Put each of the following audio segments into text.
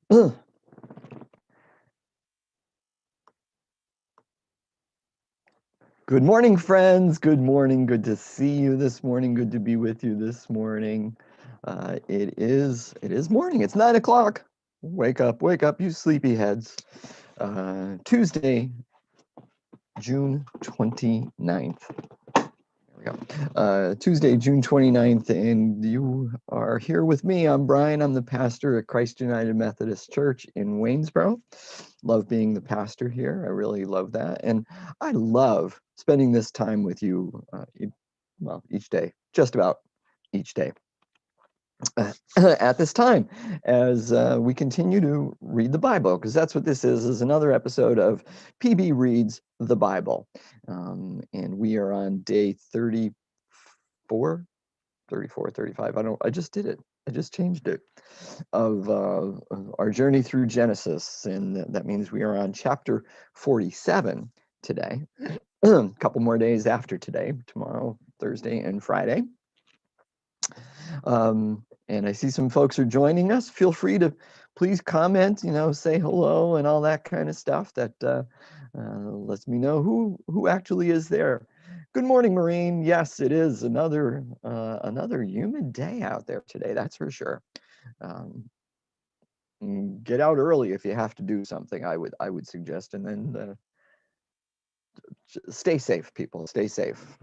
Good morning, friends. Good morning. Good to see you this morning. Good to be with you this morning. It is morning. It's 9 o'clock. Wake up, you sleepyheads. Tuesday, June 29th. There we go. Tuesday, June 29th, and you are here with me. I'm Brian. I'm the pastor at Christ United Methodist Church in Waynesboro. Love being the pastor here. I really love that. And I love spending this time with you, each day, just about each day. At this time, as we continue to read the Bible, because that's what this is another episode of PB Reads the Bible. And we are on day 34, 35. I just did it. I just changed it, of our journey through Genesis. And that means we are on chapter 47 today. A couple more days after today, tomorrow, Thursday, and Friday. And I see some folks are joining us. Feel free to please comment, say hello and all that kind of stuff. That lets me know who actually is there. Good morning, Maureen. Yes, it is another humid day out there today. That's for sure. Get out early if you have to do something. I would suggest, and then stay safe, people. Stay safe.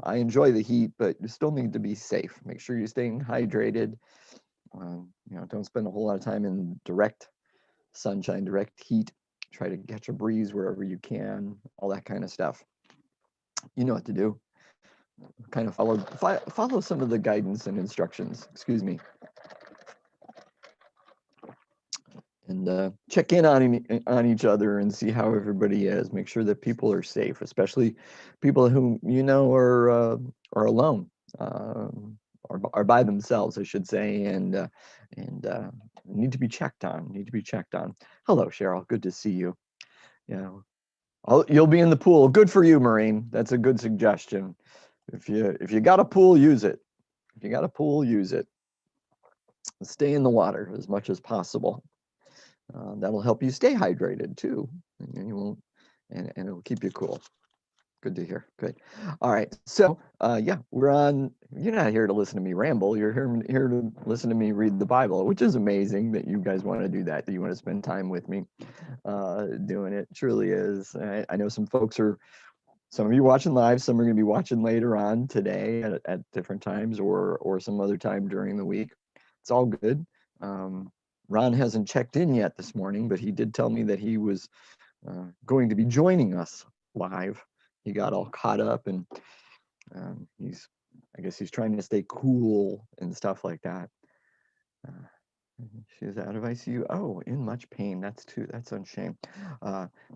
I enjoy the heat, but you still need to be safe. Make sure you're staying hydrated. Don't spend a whole lot of time in direct sunshine, direct heat. Try to catch a breeze wherever you can. All that kind of stuff. You know what to do. Kind of follow some of the guidance and instructions. Excuse me. And check in on each other and see how everybody is. Make sure that people are safe, especially people who are alone, or are by themselves, I should say, and need to be checked on. Hello, Cheryl. Good to see you. You'll be in the pool. Good for you, Maureen. That's a good suggestion. If you got a pool, use it. If you got a pool, use it. Stay in the water as much as possible. That'll help you stay hydrated too, and you won't, and it'll keep you cool. Good to hear. Good. All right. So we're on. You're not here to listen to me ramble. You're here to listen to me read the Bible, which is amazing that you guys want to do that. That you want to spend time with me doing it. Truly is. I know some of you watching live. Some are going to be watching later on today at different times, or some other time during the week. It's all good. Ron hasn't checked in yet this morning, but he did tell me that he was going to be joining us live. He got all caught up, and I guess he's trying to stay cool and stuff like that. She's out of ICU. Oh, in much pain. That's a shame.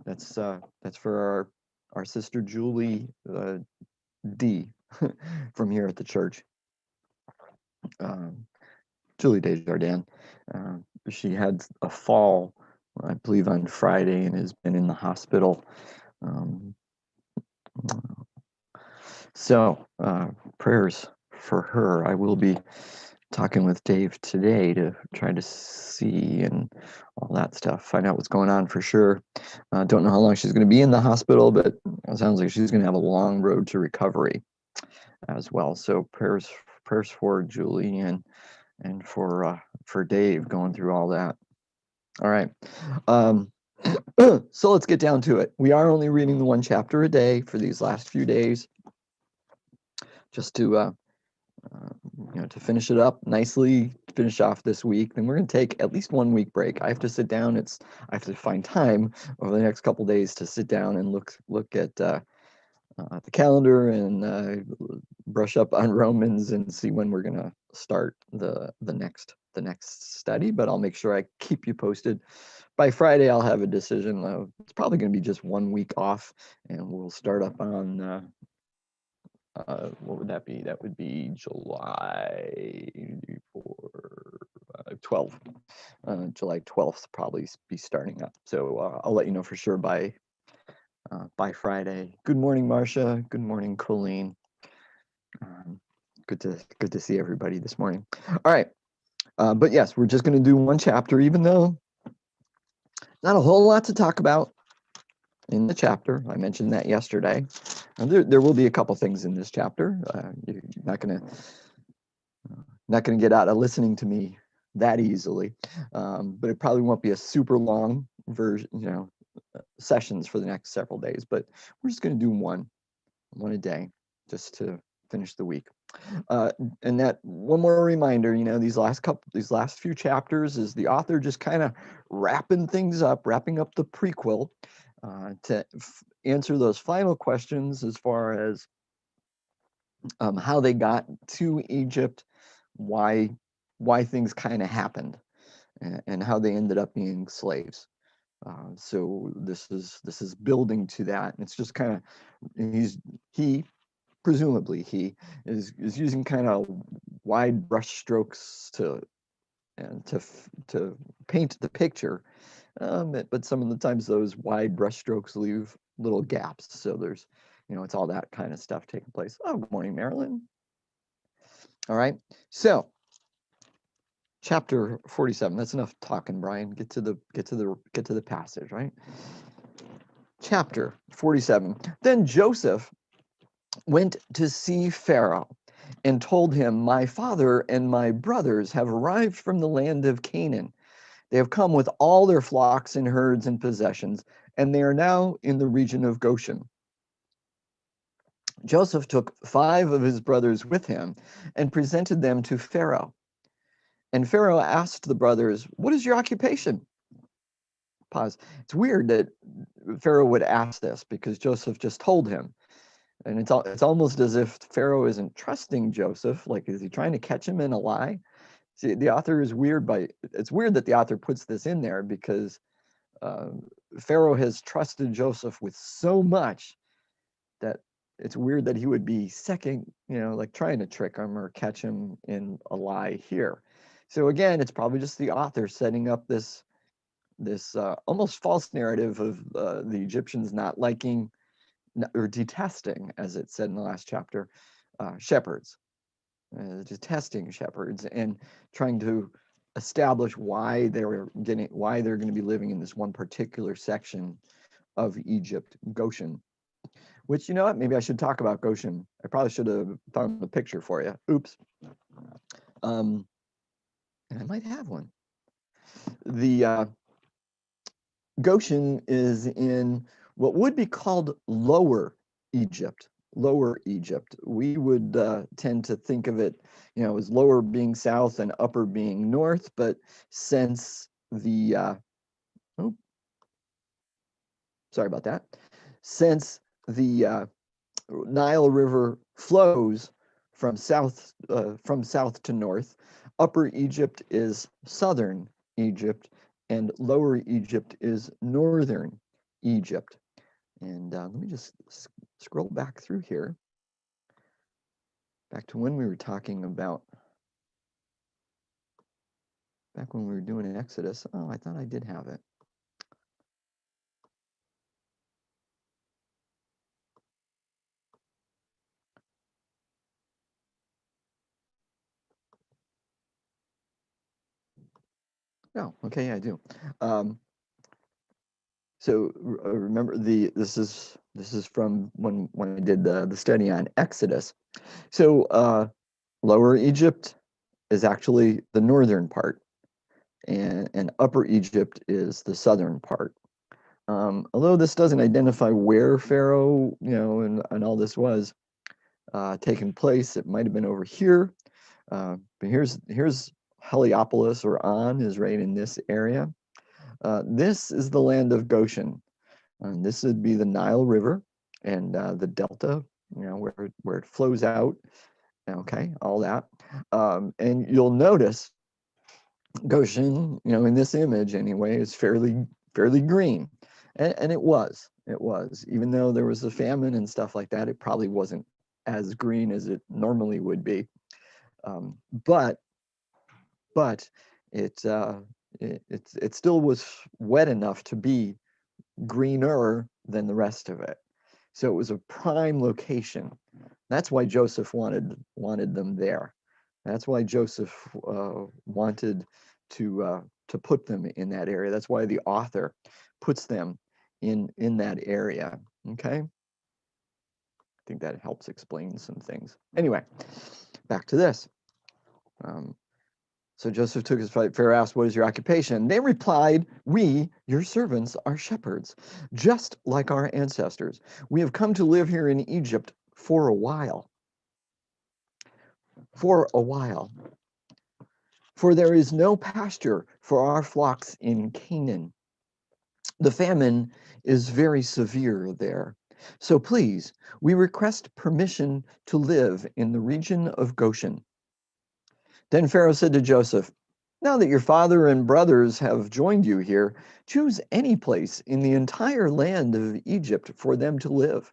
That's for our sister Julie D from here at the church. Julie Desjardins. She had a fall, I believe, on Friday, and has been in the hospital. So prayers for her. I will be talking with Dave today to try to see and all that stuff, find out what's going on for sure. Don't know how long she's going to be in the hospital, but it sounds like she's going to have a long road to recovery as well. So prayers for Julie and for Dave going through all that. All right. So let's get down to it. We are only reading the one chapter a day for these last few days, just to to finish it up nicely, finish off this week. Then we're going to take at least 1 week break. I have to sit down. I have to find time over the next couple days to sit down and look at the calendar and brush up on Romans and see when we're going to start the next study. But I'll make sure I keep you posted. By Friday, I'll have a decision. It's probably going to be just 1 week off, and we'll start up on what would that be? That would be July 12th. July 12th probably be starting up. So I'll let you know for sure by Friday. Good morning, Marcia. Good morning, Colleen. Good to see everybody this morning. All right. But yes, we're just going to do one chapter, even though Not a whole lot to talk about in the chapter. I mentioned that yesterday. And there will be a couple things in this chapter. You're not gonna get out of listening to me that easily, but it probably won't be a super long version, sessions for the next several days. But we're just going to do one a day, just to finish the week. And that one more reminder, these last few chapters is the author just kind of wrapping up the prequel to answer those final questions as far as how they got to Egypt, why things kind of happened, and how they ended up being slaves. So this is building to that, and it's just kind of presumably he is using kind of wide brush strokes to paint the picture, but some of the times those wide brush strokes leave little gaps. So there's, it's all that kind of stuff taking place. Oh, good morning, Marilyn. All right, so chapter 47. That's enough talking, Brian. Get to the passage, right? Chapter 47. Then Joseph went to see Pharaoh and told him, "My father and my brothers have arrived from the land of Canaan. They have come with all their flocks and herds and possessions, and they are now in the region of Goshen." Joseph took 5 of his brothers with him and presented them to Pharaoh. And Pharaoh asked the brothers, "What is your occupation?" Pause. It's weird that Pharaoh would ask this because Joseph just told him. And it's almost as if Pharaoh isn't trusting Joseph. Like, is he trying to catch him in a lie? See, the author is weird it's weird that the author puts this in there because Pharaoh has trusted Joseph with so much that it's weird that he would be like trying to trick him or catch him in a lie here. So again, it's probably just the author setting up this almost false narrative of the Egyptians not liking or detesting, as it said in the last chapter, shepherds, detesting shepherds, and trying to establish why they're going to be living in this one particular section of Egypt, Goshen. Which, you know what? Maybe I should talk about Goshen. I probably should have found a picture for you. Oops. And I might have one. The Goshen is in what would be called Lower Egypt. Lower Egypt. We would tend to think of it, as lower being south and upper being north. But since the sorry about that. Since the Nile River flows from south to north, Upper Egypt is southern Egypt, and Lower Egypt is northern Egypt. And let me just scroll back through here, back to when we were talking about, back when we were doing an Exodus. Oh, I thought I did have it. Oh, okay, yeah, I do. So remember this is from when I did the study on Exodus. So Lower Egypt is actually the northern part, and Upper Egypt is the southern part. Although this doesn't identify where Pharaoh, and all this was taking place, it might have been over here. But here's Heliopolis, or On, is right in this area. This is the land of Goshen. And this would be the Nile River and the delta, where it flows out. Okay, all that. And you'll notice Goshen, in this image anyway, is fairly green, and it was, even though there was a famine and stuff like that, it probably wasn't as green as it normally would be. But it still was wet enough to be greener than the rest of it. So it was a prime location. That's why Joseph wanted them there. That's why Joseph wanted to put them in that area. That's why the author puts them in that area. Okay, I think that helps explain some things. Anyway, back to this. So Joseph took his flight. Pharaoh asked, "What is your occupation?" They replied, "We, your servants, are shepherds, just like our ancestors. We have come to live here in Egypt for a while. For a while. For there is no pasture for our flocks in Canaan. The famine is very severe there. So please, we request permission to live in the region of Goshen." Then Pharaoh said to Joseph, "Now that your father and brothers have joined you here, choose any place in the entire land of Egypt for them to live.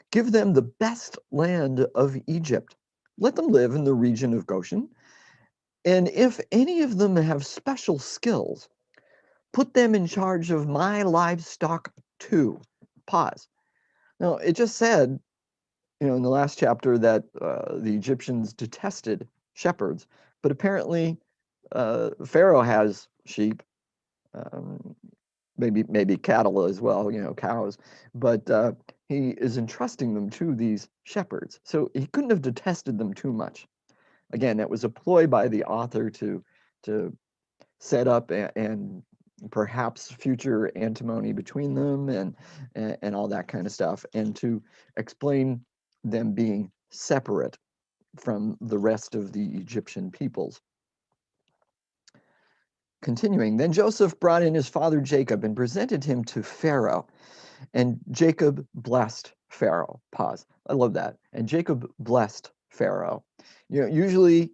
Give them the best land of Egypt. Let them live in the region of Goshen. And if any of them have special skills, put them in charge of my livestock too." Pause. Now, it just said, in the last chapter that the Egyptians detested shepherds, but apparently Pharaoh has sheep, maybe cattle as well, cows, but he is entrusting them to these shepherds. So he couldn't have detested them too much. Again, that was a ploy by the author to set up and perhaps future antimony between them and all that kind of stuff, and to explain them being separate from the rest of the Egyptian peoples. Continuing, then Joseph brought in his father Jacob and presented him to Pharaoh, and Jacob blessed Pharaoh. Pause. I love that. And Jacob blessed Pharaoh. Usually,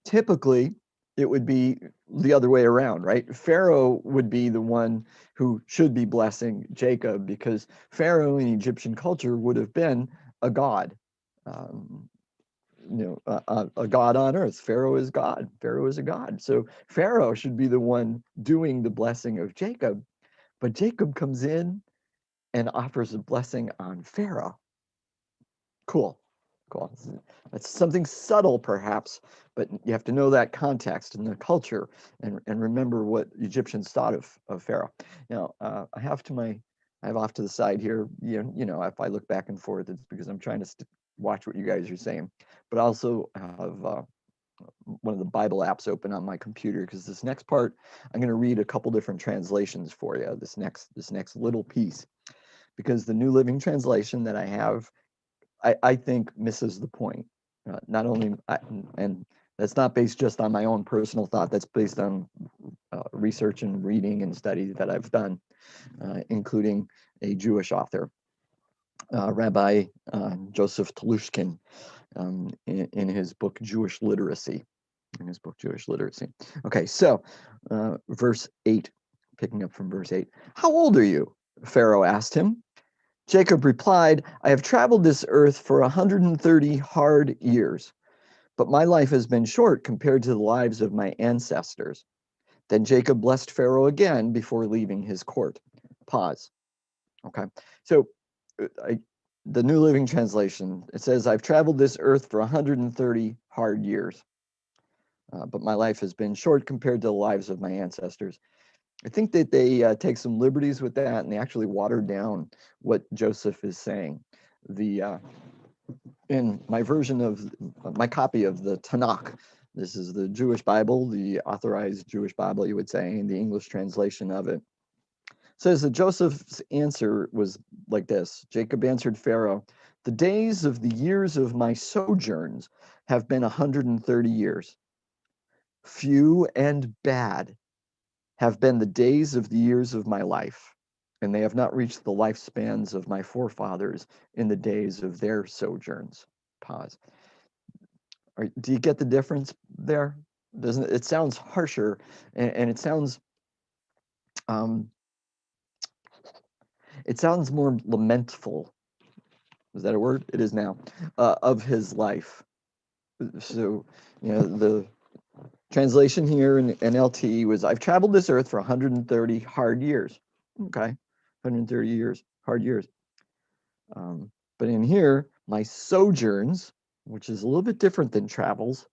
typically, it would be the other way around, right? Pharaoh would be the one who should be blessing Jacob, because Pharaoh in Egyptian culture would have been a god. A god on earth. Pharaoh is God. Pharaoh is a god. So Pharaoh should be the one doing the blessing of Jacob, but Jacob comes in and offers a blessing on Pharaoh. Cool. That's something subtle, perhaps, but you have to know that context and the culture, and remember what Egyptians thought of Pharaoh. Now, I have off to the side here. If I look back and forth, it's because I'm trying to watch what you guys are saying, but I also have one of the Bible apps open on my computer, because this next part, I'm going to read a couple different translations for you. This next little piece, because the New Living Translation that I have, I think misses the point. Not only, and that's not based just on my own personal thought. That's based on research and reading and study that I've done, including a Jewish author, Rabbi Joseph Telushkin, in his book Jewish Literacy. Okay, so verse 8, picking up from verse 8. "How old are you?" Pharaoh asked him. Jacob replied, "I have traveled this earth for 130 hard years, but my life has been short compared to the lives of my ancestors." Then Jacob blessed Pharaoh again before leaving his court. Pause. Okay, so the New Living Translation, it says, "I've traveled this earth for 130 hard years, but my life has been short compared to the lives of my ancestors." I think that they take some liberties with that, and they actually water down what Joseph is saying. In my version of my copy of the Tanakh, this is the Jewish Bible, the authorized Jewish Bible, you would say, in the English translation of it, says that Joseph's answer was like this. Jacob answered Pharaoh, "The days of the years of my sojourns have been 130 years. Few and bad have been the days of the years of my life, and they have not reached the lifespans of my forefathers in the days of their sojourns." Pause. Do you get the difference there? Doesn't it sounds harsher, and it sounds more lamentful. Is that a word? It is now. Of his life. So, the translation here in NLT was, "I've traveled this earth for 130 hard years." Okay, 130 years, hard years. But in here, my sojourns, which is a little bit different than travels,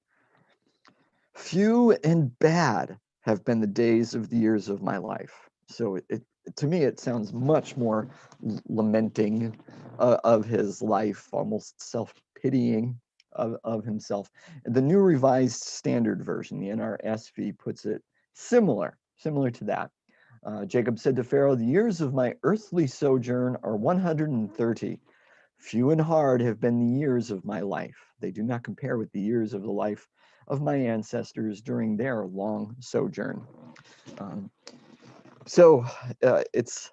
few and bad have been the days of the years of my life. So to me, it sounds much more lamenting of his life, almost self-pitying of himself. The New Revised Standard Version, the NRSV, puts it similar to that. Jacob said to Pharaoh, "The years of my earthly sojourn are 130. Few and hard have been the years of my life. They do not compare with the years of the life of my ancestors during their long sojourn." So it's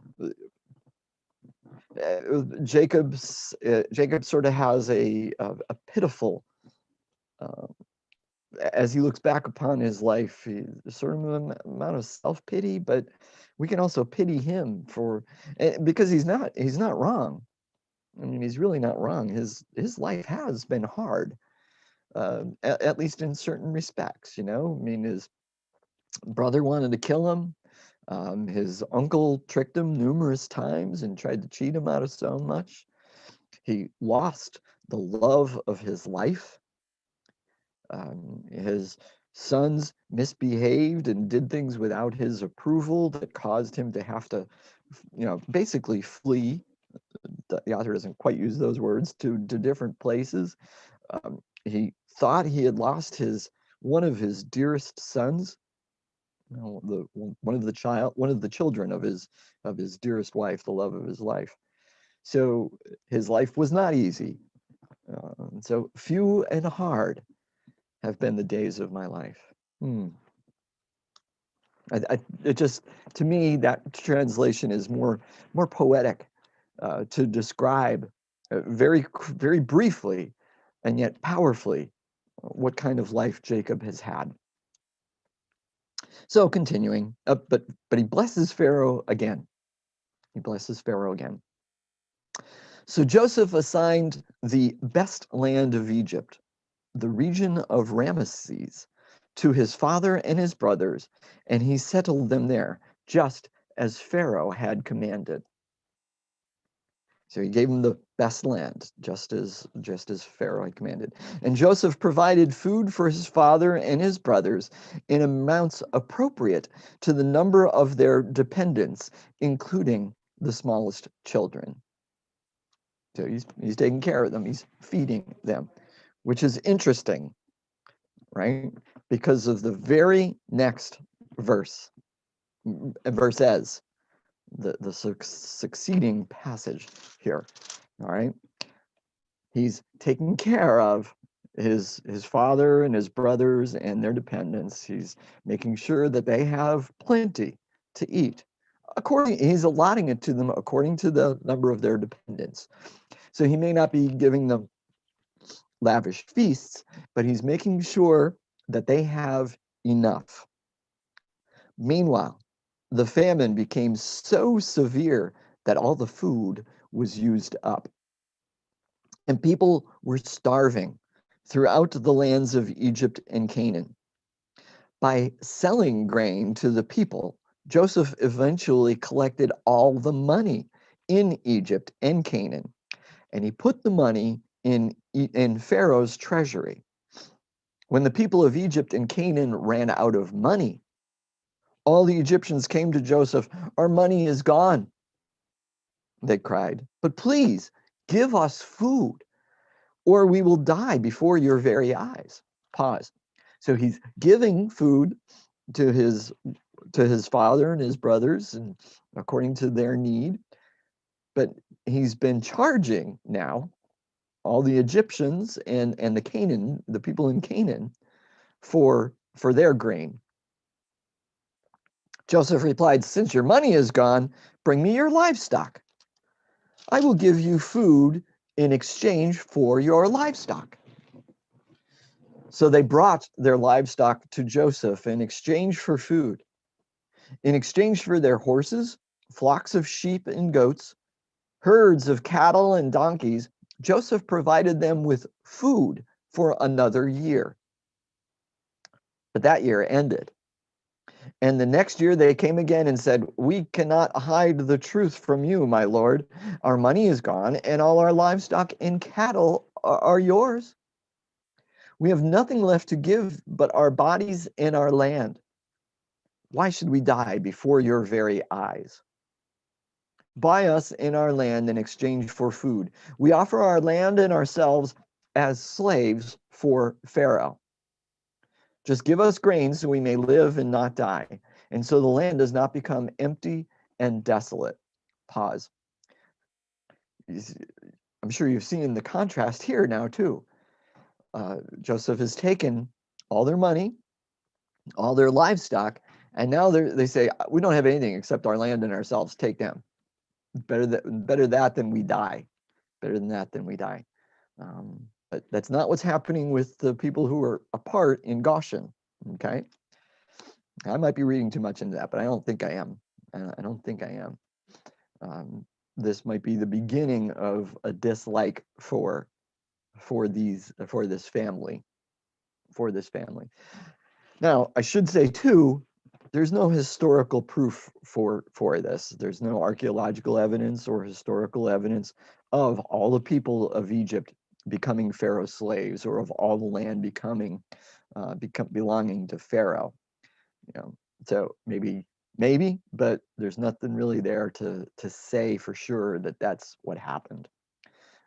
Jacob sort of has a pitiful, as he looks back upon his life, a certain amount of self-pity, but we can also pity him for, because he's not wrong. I mean, he's really not wrong. His life has been hard, at least in certain respects. I mean, his brother wanted to kill him. His uncle tricked him numerous times and tried to cheat him out of so much. He lost the love of his life. His sons misbehaved and did things without his approval that caused him to have to, basically flee. The author doesn't quite use those words, to different places. He thought he had lost one of his dearest sons, one of the children of his dearest wife, the love of his life. So his life was not easy. So few and hard have been the days of my life. It just, to me, that translation is more poetic to describe very briefly and yet powerfully what kind of life Jacob has had. So continuing, but he blesses Pharaoh again. He blesses Pharaoh again. So Joseph assigned the best land of Egypt, the region of Ramesses, to his father and his brothers, and he settled them there, just as Pharaoh had commanded. So he gave them the best land, just as Pharaoh had commanded. And Joseph provided food for his father and his brothers in amounts appropriate to the number of their dependents, including the smallest children. So he's taking care of them. He's feeding them, which is interesting, right? Because of the very next verse, verses, the succeeding passage here. All right, he's taking care of his father and his brothers and their dependents. He's making sure that they have plenty to eat. He's allotting it to them according to the number of their dependents. So he may not be giving them lavish feasts, but he's making sure that they have enough. Meanwhile, the famine became so severe that all the food was used up. And people were starving throughout the lands of Egypt and Canaan. By selling grain to the people, Joseph eventually collected all the money in Egypt and Canaan, and he put the money in Pharaoh's treasury. When the people of Egypt and Canaan ran out of money, all the Egyptians came to Joseph. "Our money is gone," they cried. "But please give us food, or we will die before your very eyes." Pause. So he's giving food to his father and his brothers, and according to their need. But he's been charging now all the Egyptians and the people in Canaan for their grain. Joseph replied, "Since your money is gone, bring me your livestock. I will give you food in exchange for your livestock." So they brought their livestock to Joseph in exchange for food. In exchange for their horses, flocks of sheep and goats, herds of cattle and donkeys, Joseph provided them with food for another year. But that year ended. And the next year they came again and said, "We cannot hide the truth from you, my lord. Our money is gone, and all our livestock and cattle are yours. We have nothing left to give but our bodies and our land." Why should we die before your very eyes? Buy us in our land in exchange for food. We offer our land and ourselves as slaves for Pharaoh. Just give us grain so we may live and not die, and so the land does not become empty and desolate. Pause. I'm sure you've seen the contrast here now too. Joseph has taken all their money, all their livestock, and now they say, we don't have anything except our land and ourselves. Take them. Better that than we die. Better than that than we die. But that's not what's happening with the people who are apart in Goshen. Okay, I might be reading too much into that, but I don't think I am. I don't think I am. This might be the beginning of a dislike for this family. Now, I should say too, there's no historical proof for this. There's no archaeological evidence or historical evidence of all the people of Egypt becoming Pharaoh's slaves, or of all the land belonging to Pharaoh. So maybe, but there's nothing really there to say for sure that that's what happened.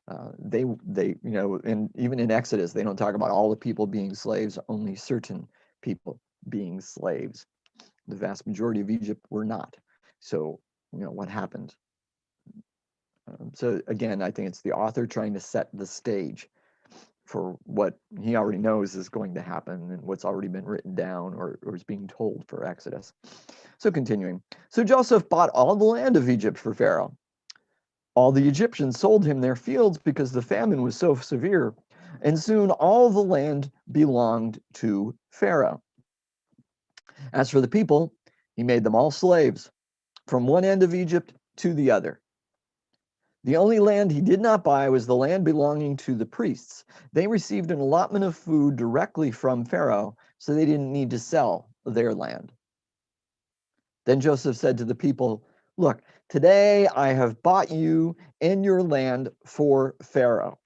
And even in Exodus, they don't talk about all the people being slaves, only certain people being slaves. The vast majority of Egypt were not. So, what happened? So again, I think it's the author trying to set the stage for what he already knows is going to happen and what's already been written down or is being told for Exodus. So continuing. So Joseph bought all the land of Egypt for Pharaoh. All the Egyptians sold him their fields because the famine was so severe, and soon all the land belonged to Pharaoh. As for the people, he made them all slaves, from one end of Egypt to the other. The only land he did not buy was the land belonging to the priests. They received an allotment of food directly from Pharaoh, so they didn't need to sell their land. Then Joseph said to the people, "Look, today I have bought you and your land for Pharaoh.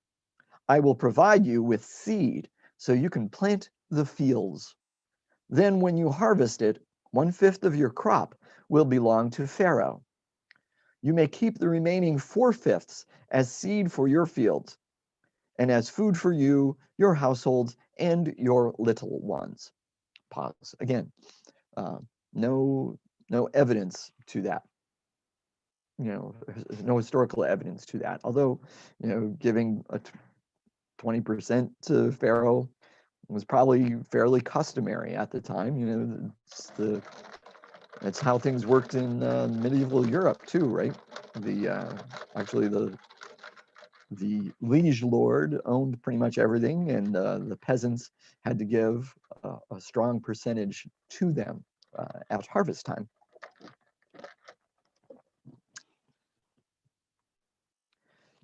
I will provide you with seed so you can plant the fields. Then when you harvest it, 1/5 of your crop will belong to Pharaoh. You may keep the remaining 4/5 as seed for your fields and as food for you, your households, and your little ones." Pause. Again, no evidence to that. No historical evidence to that. Although, giving a 20% to Pharaoh was probably fairly customary at the time. It's how things worked in medieval Europe too, right? Actually the liege lord owned pretty much everything, and the peasants had to give a strong percentage to them at harvest time.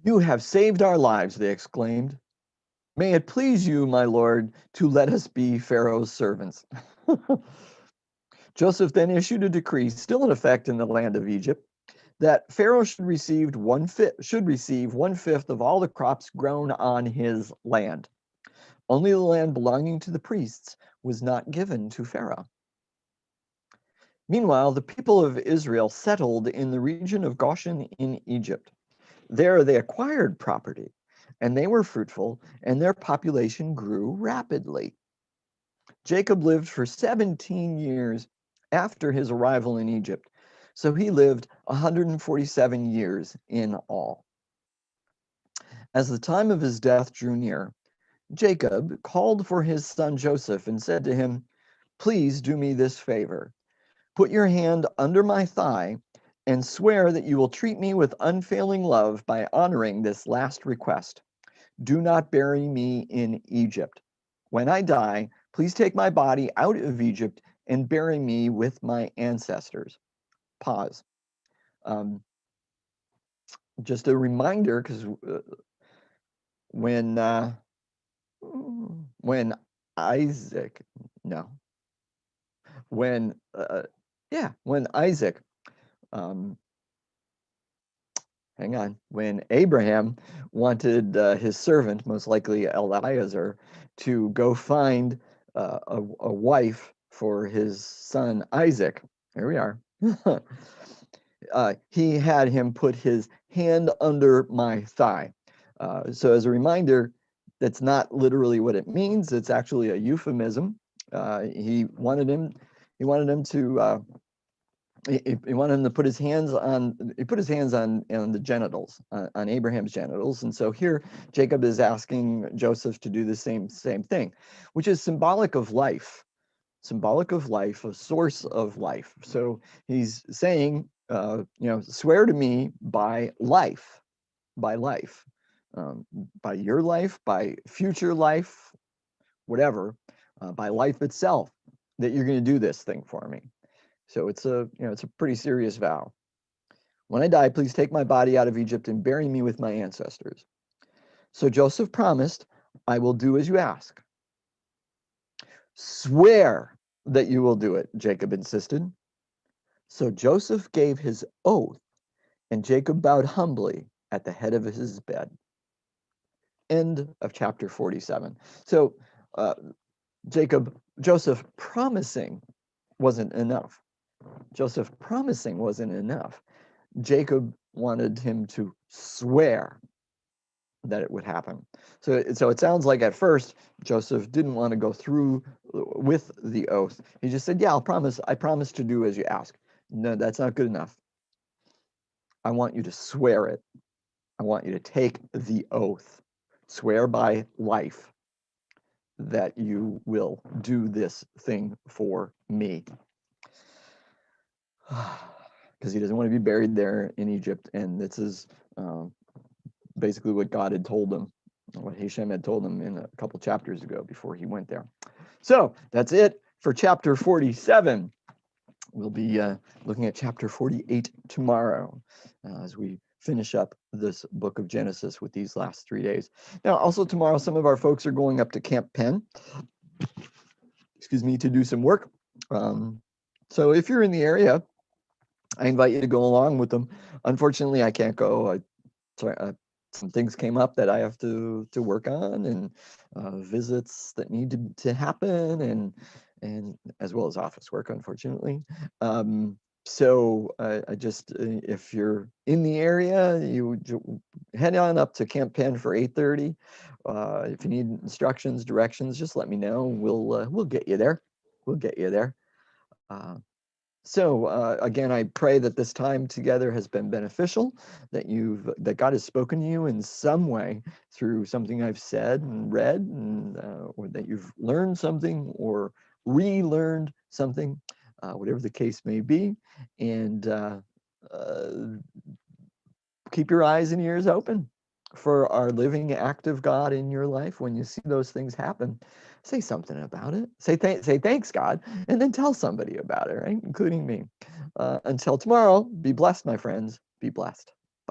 "You have saved our lives," they exclaimed. "May it please you, my lord, to let us be Pharaoh's servants." Joseph then issued a decree, still in effect in the land of Egypt, that Pharaoh should receive 1/5 of all the crops grown on his land. Only the land belonging to the priests was not given to Pharaoh. Meanwhile, the people of Israel settled in the region of Goshen in Egypt. There they acquired property, and they were fruitful, and their population grew rapidly. Jacob lived for 17 years after his arrival in Egypt, so he lived 147 years in all. As the time of his death drew near, Jacob called for his son Joseph and said to him, "Please do me this favor. Put your hand under my thigh and swear that you will treat me with unfailing love by honoring this last request. Do not bury me in Egypt. When I die, please take my body out of Egypt and bury me with my ancestors." Pause. Just a reminder, because when Isaac, no, when Isaac, hang on, when Abraham wanted his servant, most likely Eliezer, to go find a wife for his son Isaac. Here we are. He had him put his hand under my thigh. So as a reminder, that's not literally what it means. It's actually a euphemism. He wanted him to he wanted him to put his hands on the genitals, on Abraham's genitals. And so here Jacob is asking Joseph to do the same thing, which is symbolic of life, a source of life. So he's saying, swear to me by life, by your life, by future life, whatever, by life itself, that you're going to do this thing for me. So it's a pretty serious vow. When I die, please take my body out of Egypt and bury me with my ancestors. So Joseph promised, I will do as you ask. Swear that you will do it, Jacob insisted. So Joseph gave his oath, and Jacob bowed humbly at the head of his bed. End of chapter 47. So Joseph promising wasn't enough. Jacob wanted him to swear that it would happen. So it sounds like at first Joseph didn't want to go through with the oath. He just said, yeah, I promise to do as you ask. No, that's not good enough. I want you to swear it. I want you to take the oath. Swear by life that you will do this thing for me. Because he doesn't want to be buried there in Egypt. And this is basically what God had told him, what Hashem had told him in a couple chapters ago before he went there. So that's it for chapter 47. We'll be looking at chapter 48 tomorrow as we finish up this book of Genesis with these last 3 days. Now, also tomorrow, some of our folks are going up to Camp Penn, to do some work. So if you're in the area, I invite you to go along with them. Unfortunately, I can't go. Some things came up that I have to work on, and visits that need to happen, and as well as office work, unfortunately. So I just, if you're in the area, you head on up to Camp Penn for 8:30. If you need instructions, directions, just let me know. We'll get you there. So again, I pray that this time together has been beneficial, that God has spoken to you in some way through something I've said and read, and or that you've learned something or relearned something, whatever the case may be. And keep your eyes and ears open for our living, active God in your life. When you see those things happen, say something about it. Say thanks, God, and then tell somebody about it, right? Including me. Until tomorrow, be blessed, my friends. Be blessed.